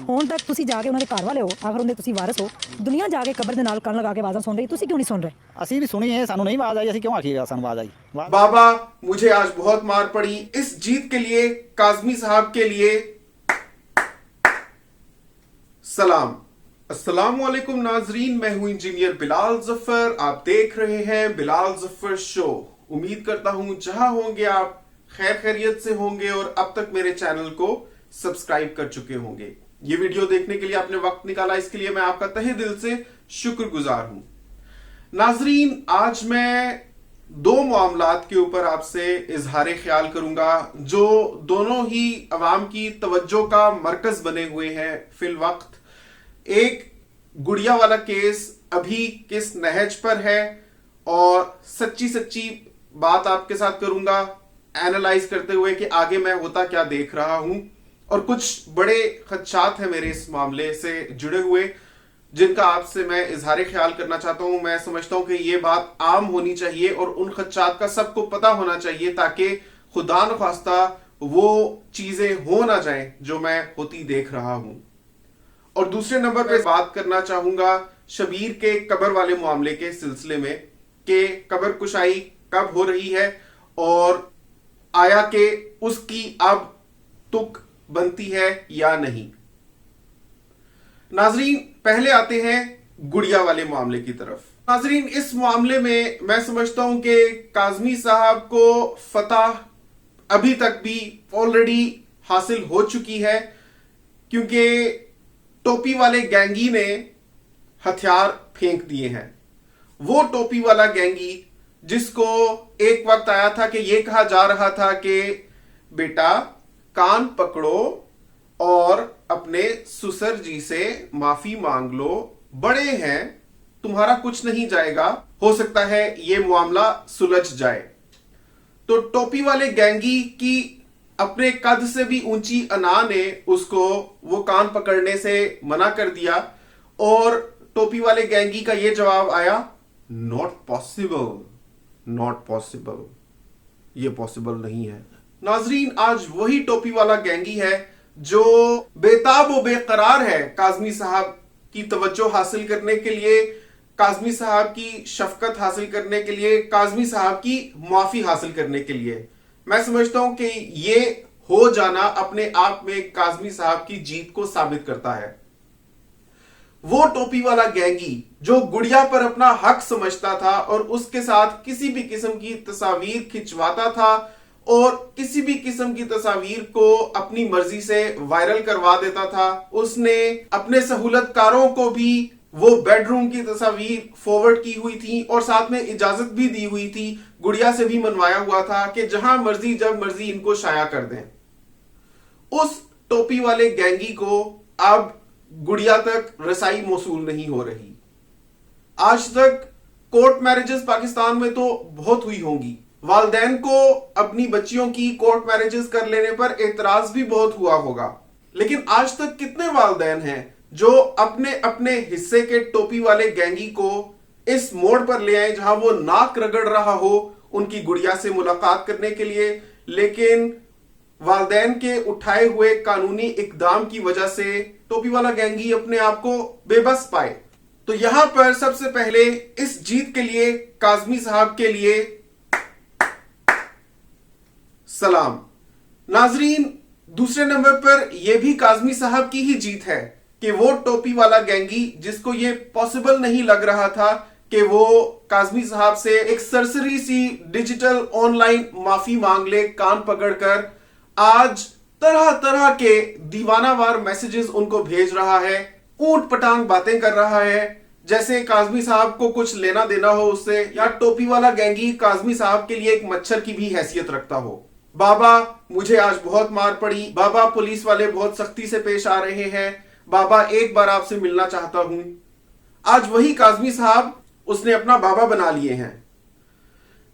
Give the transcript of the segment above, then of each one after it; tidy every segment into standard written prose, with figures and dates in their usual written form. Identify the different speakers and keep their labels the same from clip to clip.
Speaker 1: ਹੁਣ ਤੱਕ ਤੁਸੀਂ ਜਾ ਕੇ ਉਹਨਾਂ ਦੇ ਘਰ ਵਾਲੇ ਹੋ, ਆਖਰ ਉਹਦੇ ਤੁਸੀਂ ਵਾਰਸ ਹੋ, ਦੁਨੀਆ ਜਾ ਕੇ ਕਬਰ ਦੇ ਨਾਲ ਕੰਨ ਲਗਾ ਕੇ ਆਵਾਜ਼ਾਂ ਸੁਣ ਰਹੀ, ਤੁਸੀਂ ਕਿਉਂ ਨਹੀਂ ਸੁਣ ਰਹੇ?
Speaker 2: ਅਸੀਂ ਵੀ ਸੁਣੀ ਹੈ, ਸਾਨੂੰ ਨਹੀਂ ਆਵਾਜ਼ ਆਈ, ਅਸੀਂ ਕਿਉਂ ਆਖੀਏ ਸਾਨੂੰ आवाज आई।
Speaker 3: बाबा मुझे आज बहुत मार पड़ी, इस जीत के लिए काज़मी साहब के लिए सलाम। अस्सलाम वालेकुम नाजरीन, मैं हूं इंजीनियर बिलाल जफर, आप देख रहे हैं बिलाल जफर शो। उम्मीद करता हूं जहां होंगे आप खैर खैरियत से होंगे और अब तक मेरे चैनल को सब्सक्राइब कर चुके होंगे। ये वीडियो देखने के लिए आपने वक्त निकाला, इसके लिए मैं आपका तहे दिल से शुक्रगुजार हूं। नाजरीन, आज मैं दो मामलात के ऊपर आपसे इजहार ख्याल करूंगा जो दोनों ही अवाम की तवज्जो का मरकज बने हुए हैं फिल वक्त। एक गुड़िया वाला केस अभी किस नहज पर है और सच्ची सच्ची बात आपके साथ करूंगा एनालाइज करते हुए कि आगे मैं होता क्या देख रहा हूं, और कुछ बड़े खदशात हैं मेरे इस मामले से जुड़े हुए जिनका आपसे मैं इजहार ख्याल करना चाहता हूं। मैं समझता हूं कि ये बात आम होनी चाहिए और उन खदशात का सबको पता होना चाहिए ताकि खुदा न ख्वास्ता वो चीजें हो ना जाएं जो मैं होती देख रहा हूं। और दूसरे नंबर पे बात करना चाहूंगा शबीर के कब्र वाले मामले के सिलसिले में कि कब्र कुशाई कब हो रही है और आया कि उसकी अब तुक बनती है या नहीं। नाजरीन, पहले आते हैं गुड़िया वाले मामले की तरफ। नाजरीन, इस मामले में मैं समझता हूं कि काज़मी साहब को फतह अभी तक भी ऑलरेडी हासिल हो चुकी है, क्योंकि टोपी वाले गैंगी ने हथियार फेंक दिए हैं। वो टोपी वाला गैंगी जिसको एक वक्त आया था कि ये कहा जा रहा था कि बेटा कान पकड़ो और अपने सुसर जी से माफी मांग लो, बड़े हैं, तुम्हारा कुछ नहीं जाएगा, हो सकता है ये मामला सुलझ जाए। तो टोपी वाले गैंगी की अपने कद से भी ऊंची अना ने उसको वो कान पकड़ने से मना कर दिया और टोपी वाले गैंगी का ये जवाब आया, नॉट पॉसिबल, नॉट पॉसिबल, ये पॉसिबल नहीं है। नाजरीन, आज वही टोपी वाला गैंगी है जो बेताब व बेकरार है काज़मी साहब की तवज्जो हासिल करने के लिए, काज़मी साहब की शफकत हासिल करने के लिए, काज़मी साहब की माफी हासिल करने के लिए। मैं समझता हूं कि ये हो जाना अपने आप में काज़मी साहब की जीत को साबित करता है। वो टोपी वाला गैंगी जो गुड़िया पर अपना हक समझता था और उसके साथ किसी भी किस्म की तस्वीर खिंचवाता था और किसी भी किस्म की तस्वीर को अपनी मर्जी से वायरल करवा देता था, उसने अपने सहूलतकारों को भी वो बेडरूम की तस्वीर फॉरवर्ड की हुई थी और साथ में इजाजत भी दी हुई थी, गुड़िया से भी मनवाया हुआ था कि जहां मर्जी जब मर्जी इनको शाया कर दें। उस टोपी वाले गैंगी को अब गुड़िया तक रसाई मौसूल नहीं हो रही। आज तक कोर्ट मैरिजेस पाकिस्तान में तो बहुत हुई होंगी, वालदैन को अपनी बच्चियों की कोर्ट मैरिजेस कर लेने पर एतराज भी बहुत हुआ होगा, लेकिन आज तक कितने वालदैन हैं जो अपने अपने हिस्से के टोपी वाले गैंगी को इस मोड़ पर ले आए जहां वो नाक रगड़ रहा हो उनकी गुड़िया से मुलाकात करने के लिए, लेकिन वालदैन के उठाए हुए कानूनी इकदाम की वजह से टोपी वाला गैंगी अपने आप को बेबस पाए। तो यहां पर सबसे पहले इस जीत के लिए काज़मी साहब के लिए सलाम। नाजरीन, दूसरे नंबर पर यह भी काज़मी साहब की ही जीत है कि वो टोपी वाला गैंगी जिसको ये पॉसिबल नहीं लग रहा था कि वो काज़मी साहब से एक सरसरी सी डिजिटल ऑनलाइन माफी मांग ले कान पकड़कर, आज तरह तरह के दीवानावार मैसेजेस उनको भेज रहा है, ऊंट पटांग बातें कर रहा है, जैसे काज़मी साहब को कुछ लेना देना हो उससे, या टोपी वाला गैंगी काज़मी साहब के लिए एक मच्छर की भी हैसियत रखता हो। बाबा मुझे आज बहुत मार पड़ी, बाबा पुलिस वाले बहुत सख्ती से पेश आ रहे हैं, बाबा एक बार आपसे मिलना चाहता हूं। आज वही काज़मी साहब उसने अपना बाबा बना लिए हैं।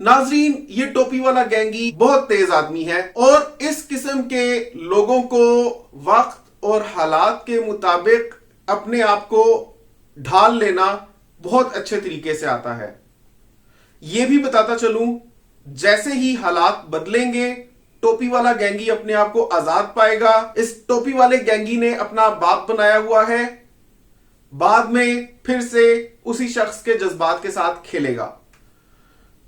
Speaker 3: नाजरीन, ये टोपी वाला गैंगी बहुत तेज आदमी है और इस किस्म के लोगों को वक्त और हालात के मुताबिक अपने आप को ढाल लेना बहुत अच्छे तरीके से आता है। यह भी बताता चलूं, जैसे ही हालात बदलेंगे टोपी वाला गैंगी अपने आप को आजाद पाएगा? इस टोपी वाले गैंगी ने अपना बाप बनाया हुआ है, बाद में फिर से उसी शख्स के जज्बात के साथ खेलेगा।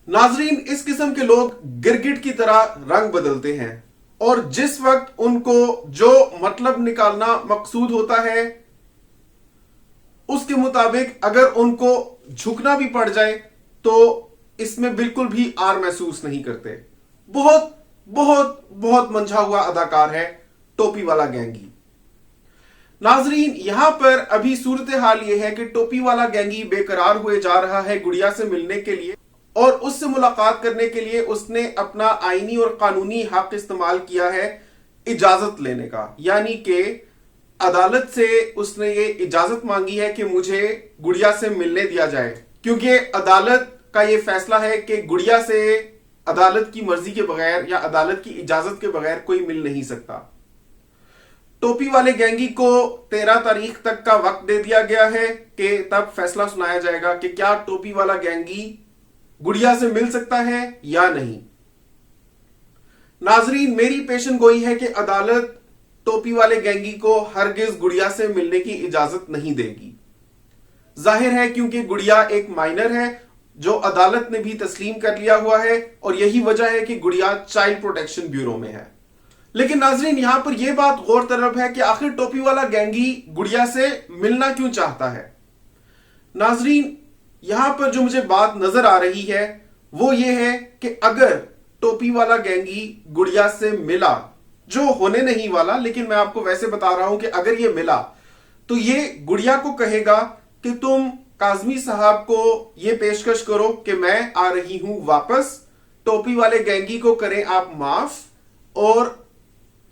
Speaker 3: नाजरीन, इस किस्म के लोग गिरगिट की तरह रंग बदलते हैं और जिस वक्त उनको जो मतलब निकालना मकसूद होता है उसके मुताबिक अगर उनको झुकना भी पड़ जाए तो इसमें बिल्कुल भी आर महसूस नहीं करते। बहुत बहुत बहुत मंझा हुआ अदाकार है टोपी वाला गैंगी। नाजरीन, यहां पर अभी सूरत हाल यह है कि टोपी वाला गैंगी बेकरार हुए जा रहा है गुड़िया से मिलने के लिए और उससे मुलाकात करने के लिए उसने अपना आईनी और कानूनी हक इस्तेमाल किया है इजाजत लेने का, यानी कि अदालत से उसने ये इजाजत मांगी है कि मुझे गुड़िया से मिलने दिया जाए, क्योंकि अदालत का ये फैसला है कि गुड़िया से अदालत की मर्जी के बगैर या अदालत की इजाजत के बगैर कोई मिल नहीं सकता। टोपी वाले गैंगी को 13 तारीख तक का वक्त दे दिया गया है कि तब फैसला सुनाया जाएगा कि क्या टोपी वाला गैंगी गुड़िया से मिल सकता है या नहीं। नाजरीन, मेरी पेशन गोई है कि अदालत टोपी वाले गैंगी को हरगिज गुड़िया से मिलने की इजाजत नहीं देगी। जाहिर है क्योंकि गुड़िया एक माइनर है जो अदालत ने भी तस्लीम कर लिया हुआ है और यही वजह है कि गुड़िया चाइल्ड प्रोटेक्शन ब्यूरो में है। लेकिन नाजरीन, यहां पर यह बात गौर तलब है कि आखिर टोपी वाला गैंगी गुड़िया से मिलना क्यों चाहता है। नाजरीन, यहां पर जो मुझे बात नजर आ रही है वो ये है कि अगर टोपी वाला गैंगी गुड़िया से मिला, जो होने नहीं वाला, लेकिन मैं आपको वैसे बता रहा हूं कि अगर ये मिला तो ये गुड़िया को कहेगा कि तुम काजमी साहब को ये पेशकश करो कि मैं आ रही हूं वापस, टोपी वाले गैंगी को करें आप माफ और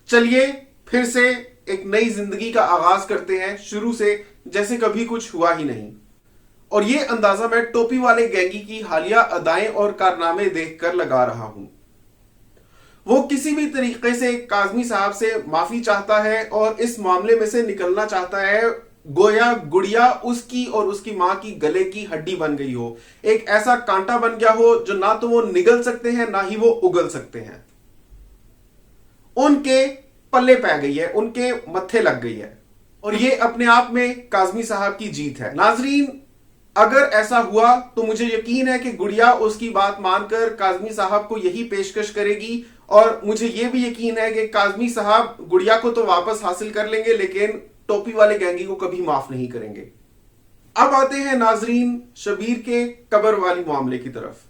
Speaker 3: चलिए फिर से एक नई जिंदगी का आगाज करते हैं शुरू से, जैसे कभी कुछ हुआ ही नहीं। और ये अंदाजा मैं टोपी वाले गैंगी की हालिया अदाएं और कारनामे देखकर लगा रहा हूं। वो किसी भी तरीके से काजमी साहब से माफी चाहता है और इस मामले में से निकलना चाहता है गोया गुड़िया उसकी और उसकी मां की गले की हड्डी बन गई हो, एक ऐसा कांटा बन गया हो जो ना तो वो निगल सकते हैं ना ही वो उगल सकते हैं। उनके पल्ले पै गई है, उनके मत्थे लग गई है और ये अपने आप में काजमी साहब की जीत है। नाजरीन, अगर ऐसा हुआ तो मुझे यकीन है कि गुड़िया उसकी बात मानकर काजमी साहब को यही पेशकश करेगी और मुझे यह भी यकीन है कि काजमी साहब गुड़िया को तो वापस हासिल कर लेंगे लेकिन टोपी वाले गैंगी को कभी माफ नहीं करेंगे। अब आते हैं नाजरीन शबीर के कब्र वाली मामले की तरफ।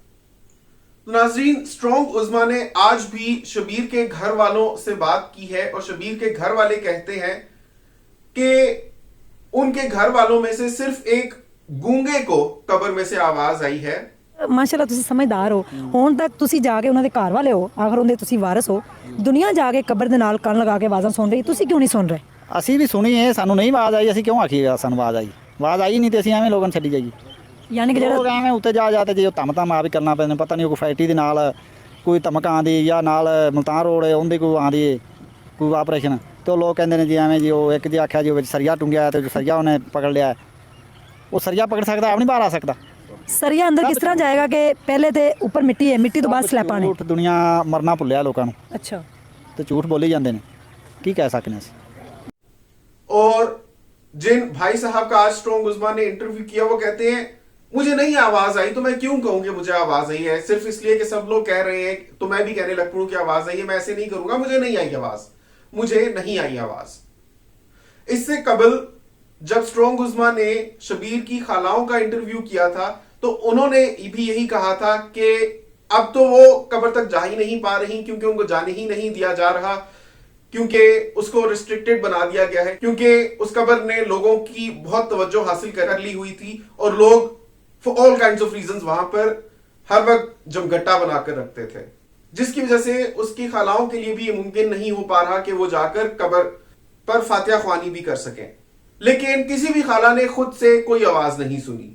Speaker 3: नाजरीन, स्ट्रॉन्ग उज़्मा ने आज भी शबीर के घर वालों से बात की है और शबीर के घर वाले कहते हैं कि उनके घर वालों में से सिर्फ एक गूंगे को कब्र में से आवाज आई है।
Speaker 1: ਮਾਸ਼ਾਅੱਲਾ ਤੁਸੀਂ ਸਮਝਦਾਰ ਹੋ, ਹੁਣ ਤੱਕ ਤੁਸੀਂ ਜਾ ਕੇ ਉਹਨਾਂ ਦੇ ਘਰ ਵਾਲੇ ਹੋ, ਆਖਰ ਉਹਦੇ ਤੁਸੀਂ ਵਾਰਿਸ ਹੋ, ਦੁਨੀਆ ਜਾ ਕੇ ਕਬਰ ਦੇ ਨਾਲ ਕੰਨ ਲਗਾ ਕੇ ਆਵਾਜ਼ਾਂ ਸੁਣ ਰਹੀ, ਤੁਸੀਂ ਕਿਉਂ ਨਹੀਂ ਸੁਣ ਰਹੇ?
Speaker 2: ਅਸੀਂ ਵੀ ਸੁਣੀ ਹੈ, ਸਾਨੂੰ ਨਹੀਂ ਆਵਾਜ਼ ਆਈ, ਅਸੀਂ ਕਿਉਂ ਆਖੀਏ ਸਾਨੂੰ ਆਵਾਜ਼ ਆਈ? ਆਵਾਜ਼ ਆਈ ਨਹੀਂ ਤੇ ਅਸੀਂ ਐਵੇਂ ਲੋਕਾਂ ਨੂੰ ਛੱਡੀ ਜਾਈਏ?
Speaker 1: ਯਾਨੀ ਕਿ
Speaker 2: ਲੋਕ
Speaker 1: ਜਿਹੜਾ
Speaker 2: ਐਵੇਂ ਉੱਤੇ ਜਾ ਤੇ ਜੇ ਧਮ ਆ ਵੀ ਕਰਨਾ ਪੈਂਦਾ, ਪਤਾ ਨਹੀਂ ਕੋਈ ਫੈਕਟਰੀ ਦੇ ਨਾਲ ਕੋਈ ਧਮਕ ਆਉਂਦੀ ਜਾਂ ਨਾਲ ਮੁਲਤਾਨ ਰੋਡ ਉਹਦੇ ਕੋਈ ਆਉਂਦੀ ਕੋਈ ਆਪਰੇਸ਼ਨ ਤੇ ਉਹ ਲੋਕ ਕਹਿੰਦੇ ਨੇ ਜੀ ਐਵੇਂ ਜੀ ਉਹ ਇੱਕ ਜੀ ਆਖਿਆ ਜੀ ਉਹ ਵਿੱਚ ਸਰੀਆ ਟੁੰਗਿਆ ਤੇ ਸਰੀਆ ਉਹਨੇ ਪਕੜ ਲਿਆ, ਉਹ ਸਰੀਆ ਪਕੜ ਸਕਦਾ ਆਪ ਨਹੀਂ ਬਾਹਰ ਆ ਸਕਦਾ।
Speaker 1: ਸਰੀਆ ਅੰਦਰ ਕਿਸ ਤਰ੍ਹਾਂ ਜਾਏਗਾ ਕਿ ਪਹਿਲੇ ਤੇ ਉੱਪਰ ਮਿੱਟੀ ਹੈ, ਮਿੱਟੀ ਤੋਂ ਬਾਅਦ ਸਲੈਪਾਂ ਨੇ।
Speaker 2: ਝੂਠ ਦੁਨੀਆ ਮਰਨਾ ਭੁੱਲਿਆ ਲੋਕਾਂ ਨੂੰ,
Speaker 1: ਅੱਛਾ,
Speaker 2: ਤੇ ਝੂਠ ਬੋਲੇ ਜਾਂਦੇ ਨੇ, ਕੀ ਕਹਿ ਸਕਨੇ ਅਸੀਂ।
Speaker 3: और जिन भाई साहब का आज स्ट्रॉन्ग उज़्मा ने इंटरव्यू किया वो कहते हैं मुझे नहीं आवाज आई तो मैं क्यों कहूं कि मुझे आवाज आई है, सिर्फ इसलिए कि सब लोग कह रहे हैं तो मैं भी कहने लग पड़ूं कि आवाज आई है, मैं ऐसे नहीं करूंगा, मुझे नहीं आई आवाज, मुझे नहीं आई आवाज। इससे कबल जब स्ट्रॉन्ग उज़्मा ने शबीर की खालाओं का इंटरव्यू किया था तो उन्होंने भी यही कहा था कि अब तो वो कब्र तक जा ही नहीं पा रही क्योंकि उनको जाने ही नहीं दिया जा रहा, क्योंकि उसको रिस्ट्रिक्टेड बना दिया गया है, क्योंकि उस कब्र ने लोगों की बहुत तवज्जो हासिल कर ली हुई थी और लोग for all kinds of reasons वहां पर हर वक्त जमघटा बनाकर रखते थे, जिसकी वजह से उसकी खालाओं के लिए भी ये मुमकिन नहीं हो पा रहा कि वो जाकर कब्र पर फातिहा ख्वानी भी कर सकें। लेकिन किसी भी खाला ने खुद से कोई आवाज नहीं सुनी।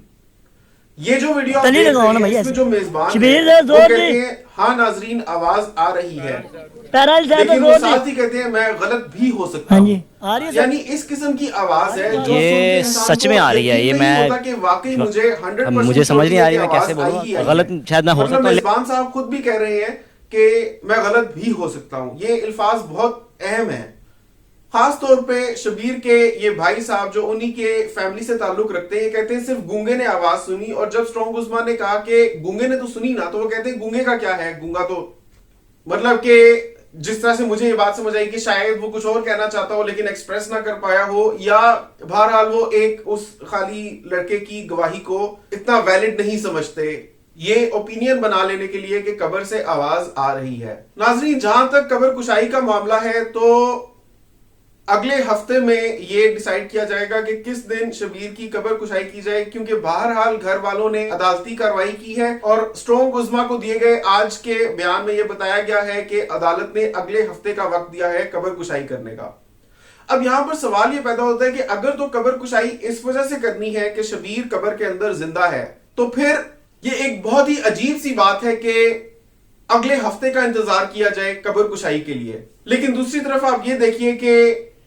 Speaker 3: ये जो वीडियो आप देख रहे हैं इसमें जो मेजबान है वो कहते हैं हाँ नाजरीन आवाज आ रही है, लेकिन वो साथ ही कहते हैं मैं गलत भी हो सकता हूँ, यानी इस किस्म की आवाज है जो
Speaker 4: ये सच में आ रही है। ये मैं
Speaker 3: कि वाकई मुझे 100%
Speaker 4: मुझे समझ नहीं आ रही मैं कैसे बोलूं, गलत शायद मैं हो सकता हूं।
Speaker 3: मेजबान साहब खुद भी कह रहे हैं کہ میں غلط بھی ہو سکتا ہوں. یہ الفاظ بہت اہم ہیں, خاص طور پہ شبیر کے یہ بھائی صاحب جو انہی کے فیملی سے تعلق رکھتے ہیں, یہ کہتے ہیں صرف گونگے نے آواز سنی, اور جب اسٹرانگ عثمان نے کہا کہ گونگے نے تو سنی نا, تو وہ کہتے ہیں گونگے کا کیا ہے, گونگا تو مطلب کہ جس طرح سے مجھے یہ بات سمجھ آئی کہ شاید وہ کچھ اور کہنا چاہتا ہو لیکن ایکسپریس نہ کر پایا ہو, یا بہرحال وہ ایک اس خالی لڑکے کی گواہی کو اتنا ویلڈ نہیں سمجھتے, یہ اوپینین بنا لینے کے لیے کہ قبر سے آواز آ رہی ہے. ناظرین, جہاں تک قبر کشائی کا معاملہ ہے تو اگلے ہفتے میں یہ ڈیسائیڈ کیا جائے گا کہ کس دن شبیر کی قبر کشائی کی جائے, کیونکہ بہرحال گھر والوں نے عدالتی کارروائی کی ہے اور اسٹرانگ عظما کو دیے گئے آج کے بیان میں یہ بتایا گیا ہے کہ عدالت نے اگلے ہفتے کا وقت دیا ہے قبر کشائی کرنے کا. اب یہاں پر سوال یہ پیدا ہوتا ہے کہ اگر تو قبر کشائی اس وجہ سے کرنی ہے کہ شبیر قبر کے اندر زندہ ہے, تو پھر یہ ایک بہت ہی عجیب سی بات ہے کہ اگلے ہفتے کا انتظار کیا جائے قبر کشائی کے لیے. لیکن دوسری طرف آپ یہ دیکھیے کہ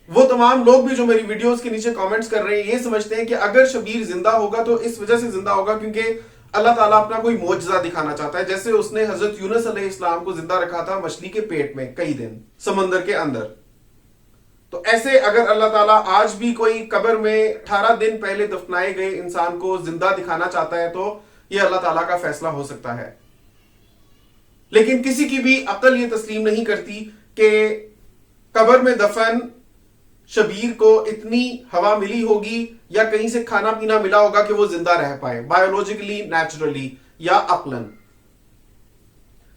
Speaker 3: وہ تمام لوگ بھی جو میری ویڈیوز کے نیچے کامنٹس کر رہے ہیں یہ سمجھتے ہیں کہ اگر شبیر زندہ ہوگا تو اس وجہ سے زندہ ہوگا کیونکہ اللہ تعالیٰ اپنا کوئی معجزہ دکھانا چاہتا ہے, جیسے اس نے حضرت یونس علیہ السلام کو زندہ رکھا تھا مچھلی کے پیٹ میں کئی دن سمندر کے اندر. تو ایسے اگر اللہ تعالیٰ آج بھی کوئی قبر میں 18 دن پہلے دفنائے گئے انسان کو زندہ دکھانا چاہتا ہے تو یہ اللہ تعالیٰ کا فیصلہ ہو سکتا ہے. لیکن کسی کی بھی عقل یہ تسلیم نہیں کرتی کہ قبر میں دفن شبیر کو اتنی ہوا ملی ہوگی یا کہیں سے کھانا پینا ملا ہوگا کہ وہ زندہ رہ پائے بایولوجیکلی, نیچرلی یا عقلاً.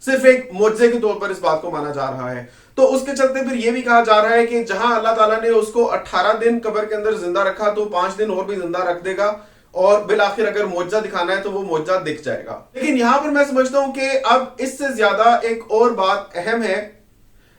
Speaker 3: صرف ایک معجزے کے طور پر اس بات کو مانا جا رہا ہے. تو اس کے چلتے پھر یہ بھی کہا جا رہا ہے کہ جہاں اللہ تعالیٰ نے اس کو 18 دن قبر کے اندر زندہ رکھا تو 5 دن اور بھی زندہ رکھ دے گا, اور بالآخر اگر معجزہ دکھانا ہے تو وہ معجزہ دکھ جائے گا. لیکن یہاں پر میں سمجھتا ہوں کہ اب اس سے زیادہ ایک اور بات اہم ہے.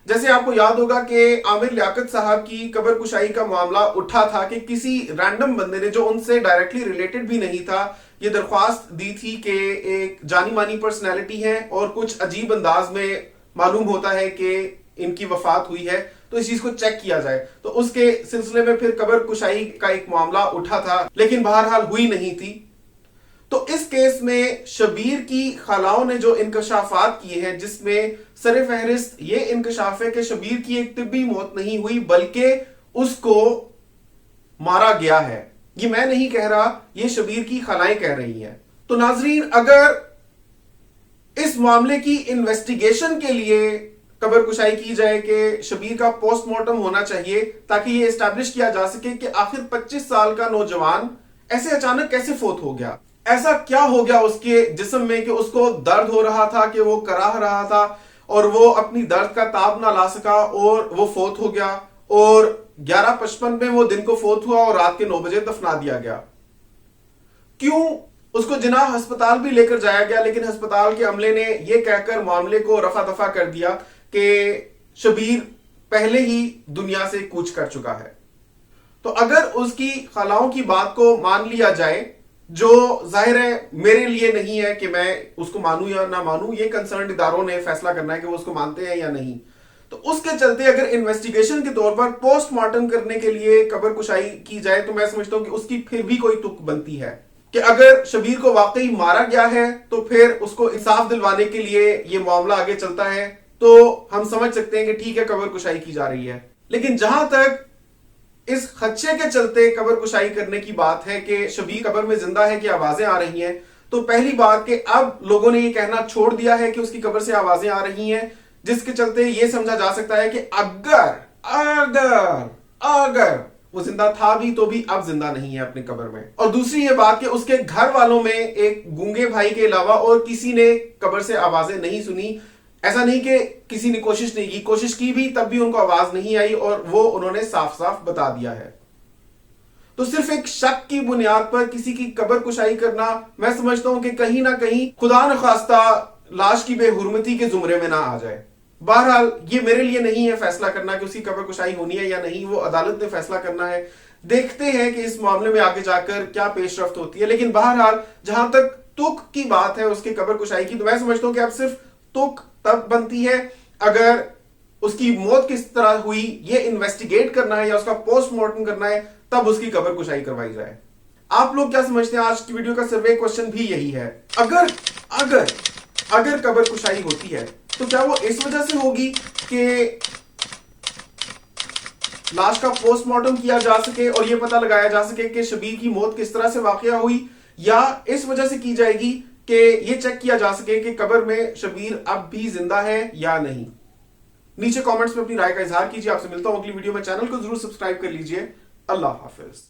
Speaker 3: جیسے آپ کو یاد ہوگا کہ عامر لیاقت صاحب کی قبر کشائی کا معاملہ اٹھا تھا کہ کسی رینڈم بندے نے جو ان سے ڈائریکٹلی ریلیٹڈ بھی نہیں تھا یہ درخواست دی تھی کہ ایک جانی مانی پرسنالٹی ہے اور کچھ عجیب انداز میں معلوم ہوتا ہے کہ ان کی وفات ہوئی ہے, تو اس چیز کو چیک کیا جائے. تو اس کے سلسلے میں پھر قبر کشائی کا ایک معاملہ اٹھا تھا لیکن بہرحال ہوئی نہیں تھی. تو اس کیس میں شبیر کی خالاؤں نے جو انکشافات کیے ہیں جس میں سر فہرست یہ انکشاف ہے کہ شبیر کی ایک طبی موت نہیں ہوئی بلکہ اس کو مارا گیا ہے. یہ میں نہیں کہہ رہا, یہ شبیر کی خالائیں کہہ رہی ہیں. تو ناظرین, اگر اس معاملے کی انویسٹیگیشن کے لیے قبر کشائی کی جائے کہ شبیر کا پوسٹ مارٹم ہونا چاہیے تاکہ یہ اسٹیبلش کیا جا سکے کہ آخر 25 سال کا نوجوان ایسے اچانک کیسے فوت ہو گیا, ایسا کیا ہو گیا اس کے جسم میں کہ اس کو درد ہو رہا تھا کہ وہ کراہ رہا تھا اور وہ اپنی درد کا تاب نہ لا سکا اور وہ فوت ہو گیا, اور 11:55 میں وہ دن کو فوت ہوا اور رات کے 9 بجے دفنا دیا گیا. کیوں اس کو جناح ہسپتال بھی لے کر جایا گیا لیکن ہسپتال کے عملے نے یہ کہہ کر معاملے کو رفع دفع کر دیا کہ شبیر پہلے ہی دنیا سے کوچ کر چکا ہے. تو اگر اس کی خالاؤں کی بات کو مان لیا جائے, جو ظاہر ہے میرے لیے نہیں ہے کہ میں اس کو مانوں یا نہ مانوں, یہ کنسرنڈ اداروں نے فیصلہ کرنا ہے کہ وہ اس کو مانتے ہیں یا نہیں. تو اس کے چلتے اگر انویسٹیگیشن کے طور پر پوسٹ مارٹم کرنے کے لیے قبر کشائی کی جائے تو میں سمجھتا ہوں کہ اس کی پھر بھی کوئی تک بنتی ہے کہ اگر شبیر کو واقعی مارا گیا ہے تو پھر اس کو انصاف دلوانے کے لیے یہ معاملہ آگے چلتا ہے تو ہم سمجھ سکتے ہیں کہ ٹھیک ہے قبر کشائی کی جا رہی ہے. لیکن جہاں تک اس خدشے کے چلتے قبر کشائی کرنے کی بات ہے کہ شبیر قبر میں زندہ ہے کہ آوازیں آ رہی ہیں, تو پہلی بات کہ اب لوگوں نے یہ کہنا چھوڑ دیا ہے کہ اس کی قبر سے آوازیں آ رہی ہیں, جس کے چلتے یہ سمجھا جا سکتا ہے کہ اگر وہ زندہ تھا بھی تو بھی اب زندہ نہیں ہے اپنی قبر میں. اور دوسری یہ بات کہ اس کے گھر والوں میں ایک گونگے بھائی کے علاوہ اور کسی نے قبر سے آوازیں نہیں سنی. ایسا نہیں کہ کسی نے کوشش نہیں کی, کوشش کی بھی تب بھی ان کو آواز نہیں آئی اور وہ انہوں نے صاف صاف بتا دیا ہے. تو صرف ایک شک کی بنیاد پر کسی کی قبر کشائی کرنا میں سمجھتا ہوں کہ کہیں نہ کہیں خدا نخواستہ لاش کی بے حرمتی کے زمرے میں نہ آ جائے. بہرحال یہ میرے لیے نہیں ہے فیصلہ کرنا کہ اس کی قبر کشائی ہونی ہے یا نہیں, وہ عدالت نے فیصلہ کرنا ہے. دیکھتے ہیں کہ اس معاملے میں آگے جا کر کیا پیش رفت ہوتی ہے. لیکن بہرحال جہاں تک تک کی بات ہے اس کی قبر کشائی کی, تو میں سمجھتا ہوں کہ اب صرف تک تب بنتی ہے اگر اس کی موت کس طرح ہوئی یہ انویسٹیگیٹ کرنا ہے یا اس کا پوسٹ مارٹم کرنا ہے, تب اس کی قبر کشائی کروائی جائے. آپ لوگ کیا سمجھتے ہیں؟ آج کی ویڈیو کا سروے کوسچن بھی یہی ہے. اگر اگر قبر کشائی ہوتی ہے تو کیا وہ اس وجہ سے ہوگی کہ لاش کا پوسٹ مارٹم کیا جا سکے اور یہ پتہ لگایا جا سکے کہ شبیر کی موت کس طرح سے واقعہ ہوئی، یا اس وجہ سے کی جائے گی کہ یہ چیک کیا جا سکے کہ قبر میں شبیر اب بھی زندہ ہے یا نہیں؟ نیچے کامنٹس میں اپنی رائے کا اظہار کیجیے. آپ سے ملتا ہوں اگلی ویڈیو میں. چینل کو ضرور سبسکرائب کر لیجئے. اللہ حافظ.